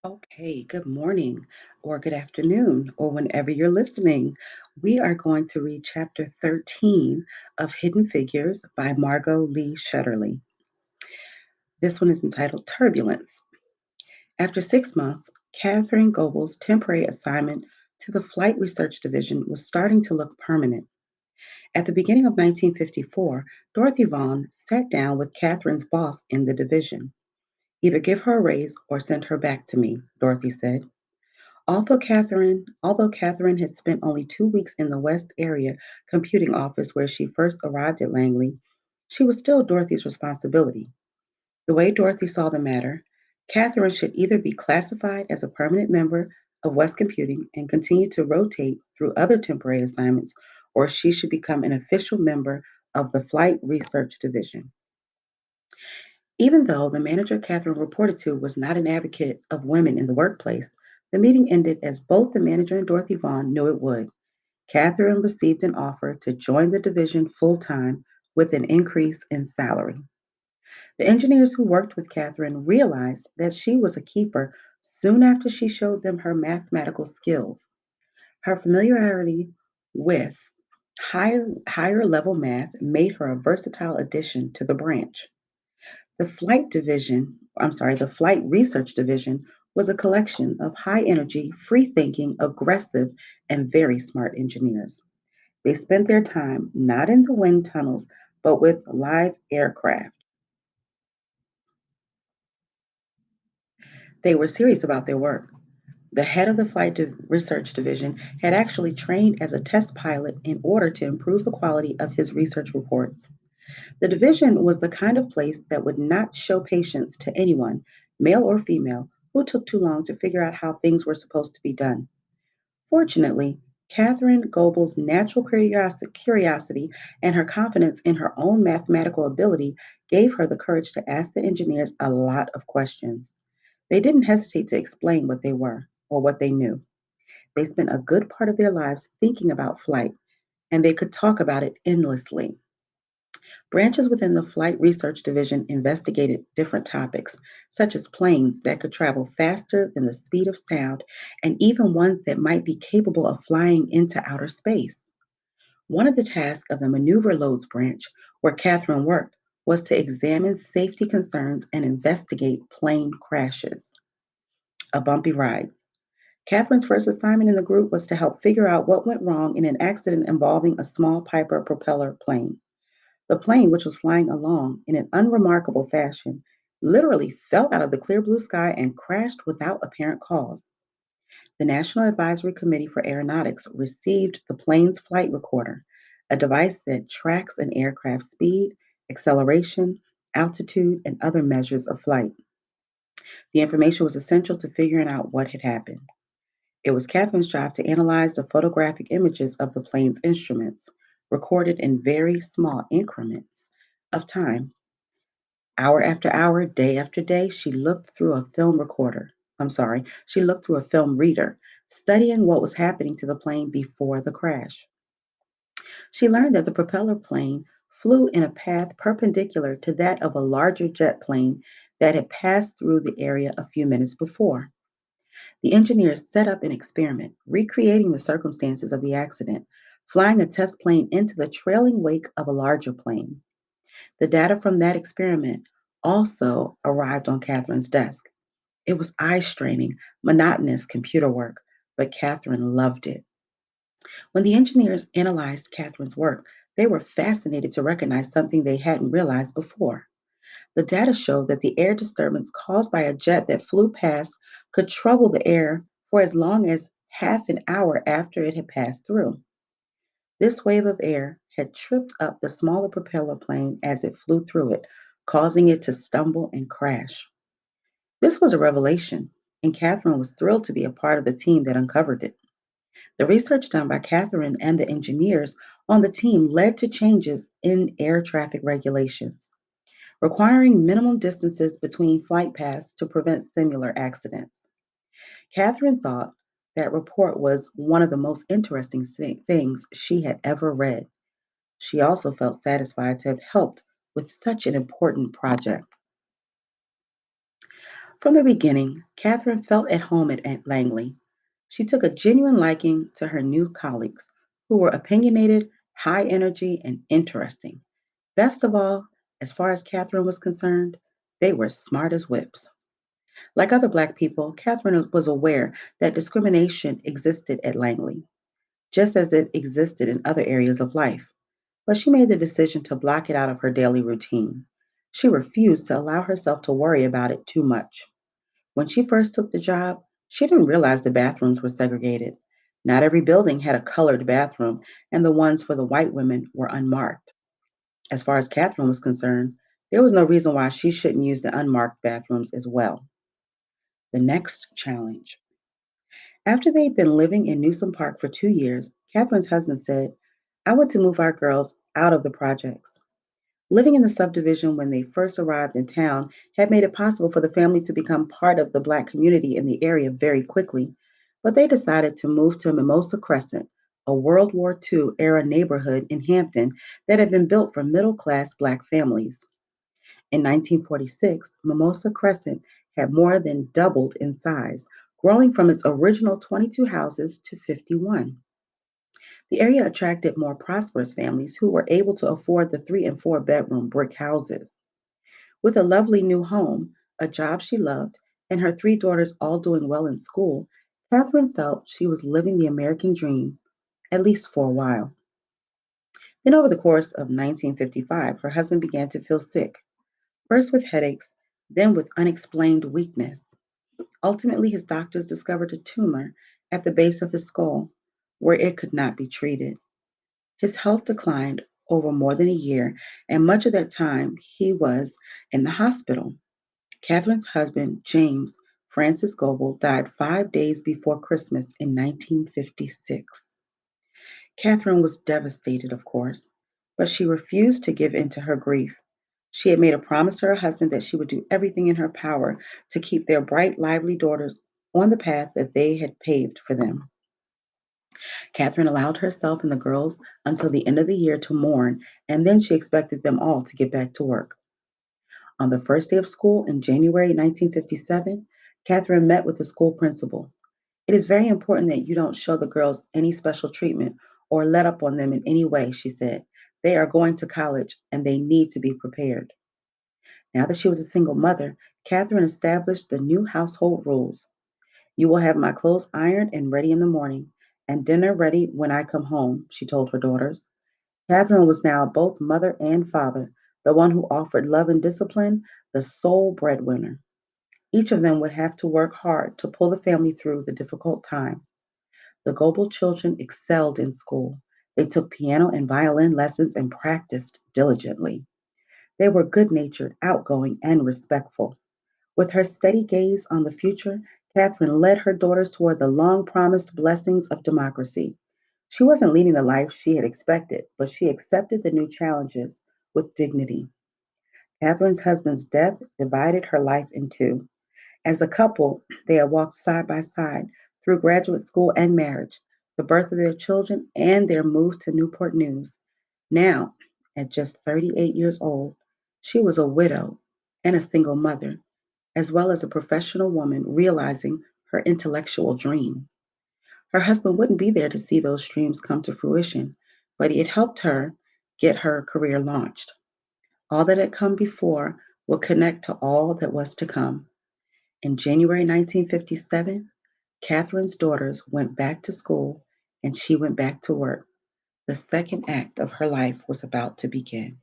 Okay, good morning or good afternoon or whenever you're listening. We are going to read chapter 13 of Hidden Figures by Margot Lee Shetterly. This one is entitled Turbulence. After 6 months, Catherine Goble's temporary assignment to the Flight Research Division was starting to look permanent. At the beginning of 1954, Dorothy Vaughan sat down with Catherine's boss in the division. Either give her a raise or send her back to me, Dorothy said. Although Catherine had spent only 2 weeks in the West Area computing office where she first arrived at Langley, she was still Dorothy's responsibility. The way Dorothy saw the matter, Catherine should either be classified as a permanent member of West Computing and continue to rotate through other temporary assignments, or she should become an official member of the Flight Research Division. Even though the manager Catherine reported to was not an advocate of women in the workplace, the meeting ended as both the manager and Dorothy Vaughan knew it would. Catherine received an offer to join the division full time with an increase in salary. The engineers who worked with Catherine realized that she was a keeper soon after she showed them her mathematical skills. Her familiarity with higher level math made her a versatile addition to the branch. The Flight Research Division was a collection of high energy, free thinking, aggressive, and very smart engineers. They spent their time not in the wind tunnels, but with live aircraft. They were serious about their work. The head of the Research Division had actually trained as a test pilot in order to improve the quality of his research reports. The division was the kind of place that would not show patience to anyone, male or female, who took too long to figure out how things were supposed to be done. Fortunately, Catherine Goble's natural curiosity and her confidence in her own mathematical ability gave her the courage to ask the engineers a lot of questions. They didn't hesitate to explain what they were or what they knew. They spent a good part of their lives thinking about flight, and they could talk about it endlessly. Branches within the Flight Research Division investigated different topics, such as planes that could travel faster than the speed of sound, and even ones that might be capable of flying into outer space. One of the tasks of the Maneuver Loads branch, where Catherine worked, was to examine safety concerns and investigate plane crashes. A bumpy ride. Catherine's first assignment in the group was to help figure out what went wrong in an accident involving a small Piper propeller plane. The plane, which was flying along in an unremarkable fashion, literally fell out of the clear blue sky and crashed without apparent cause. The National Advisory Committee for Aeronautics received the plane's flight recorder, a device that tracks an aircraft's speed, acceleration, altitude, and other measures of flight. The information was essential to figuring out what had happened. It was Catherine's job to analyze the photographic images of the plane's instruments, recorded in very small increments of time. Hour after hour, day after day, she looked through a film reader, studying what was happening to the plane before the crash. She learned that the propeller plane flew in a path perpendicular to that of a larger jet plane that had passed through the area a few minutes before. The engineers set up an experiment, recreating the circumstances of the accident, flying a test plane into the trailing wake of a larger plane. The data from that experiment also arrived on Catherine's desk. It was eye straining, monotonous computer work, but Catherine loved it. When the engineers analyzed Catherine's work, they were fascinated to recognize something they hadn't realized before. The data showed that the air disturbance caused by a jet that flew past could trouble the air for as long as half an hour after it had passed through. This wave of air had tripped up the smaller propeller plane as it flew through it, causing it to stumble and crash. This was a revelation, and Catherine was thrilled to be a part of the team that uncovered it. The research done by Catherine and the engineers on the team led to changes in air traffic regulations, requiring minimum distances between flight paths to prevent similar accidents. Catherine thought that report was one of the most interesting things she had ever read. She also felt satisfied to have helped with such an important project. From the beginning, Catherine felt at home at Langley. She took a genuine liking to her new colleagues, who were opinionated, high energy, and interesting. Best of all, as far as Catherine was concerned, they were smart as whips. Like other Black people, Catherine was aware that discrimination existed at Langley, just as it existed in other areas of life. But she made the decision to block it out of her daily routine. She refused to allow herself to worry about it too much. When she first took the job, she didn't realize the bathrooms were segregated. Not every building had a colored bathroom, and the ones for the white women were unmarked. As far as Catherine was concerned, there was no reason why she shouldn't use the unmarked bathrooms as well. The next challenge. After they'd been living in Newsom Park for 2 years, Catherine's husband said, I want to move our girls out of the projects. Living in the subdivision when they first arrived in town had made it possible for the family to become part of the Black community in the area very quickly, but they decided to move to Mimosa Crescent, a World War II era neighborhood in Hampton that had been built for middle class Black families. In 1946, Mimosa Crescent had more than doubled in size, growing from its original 22 houses to 51. The area attracted more prosperous families who were able to afford the 3 and 4 bedroom brick houses. With a lovely new home, a job she loved, and her 3 daughters all doing well in school, Catherine felt she was living the American dream, at least for a while. Then, over the course of 1955, her husband began to feel sick, first with headaches, then with unexplained weakness. Ultimately, his doctors discovered a tumor at the base of his skull where it could not be treated. His health declined over more than a year, and much of that time he was in the hospital. Catherine's husband, James Francis Goebel, died 5 days before Christmas in 1956. Catherine was devastated, of course, but she refused to give in to her grief. She had made a promise to her husband that she would do everything in her power to keep their bright, lively daughters on the path that they had paved for them. Catherine allowed herself and the girls until the end of the year to mourn, and then she expected them all to get back to work. On the first day of school in January 1957, Catherine met with the school principal. It is very important that you don't show the girls any special treatment or let up on them in any way, she said. They are going to college and they need to be prepared. Now that she was a single mother, Catherine established the new household rules. You will have my clothes ironed and ready in the morning, and dinner ready when I come home, she told her daughters. Catherine was now both mother and father, the one who offered love and discipline, the sole breadwinner. Each of them would have to work hard to pull the family through the difficult time. The Goebel children excelled in school. They took piano and violin lessons and practiced diligently. They were good natured, outgoing, and respectful. With her steady gaze on the future, Catherine led her daughters toward the long promised blessings of democracy. She wasn't leading the life she had expected, but she accepted the new challenges with dignity. Catherine's husband's death divided her life in two. As a couple, they had walked side by side through graduate school and marriage, the birth of their children, and their move to Newport News. Now, at just 38 years old, she was a widow and a single mother, as well as a professional woman realizing her intellectual dream. Her husband wouldn't be there to see those dreams come to fruition, but he had helped her get her career launched. All that had come before would connect to all that was to come. In January 1957, Catherine's daughters went back to school and she went back to work. The second act of her life was about to begin.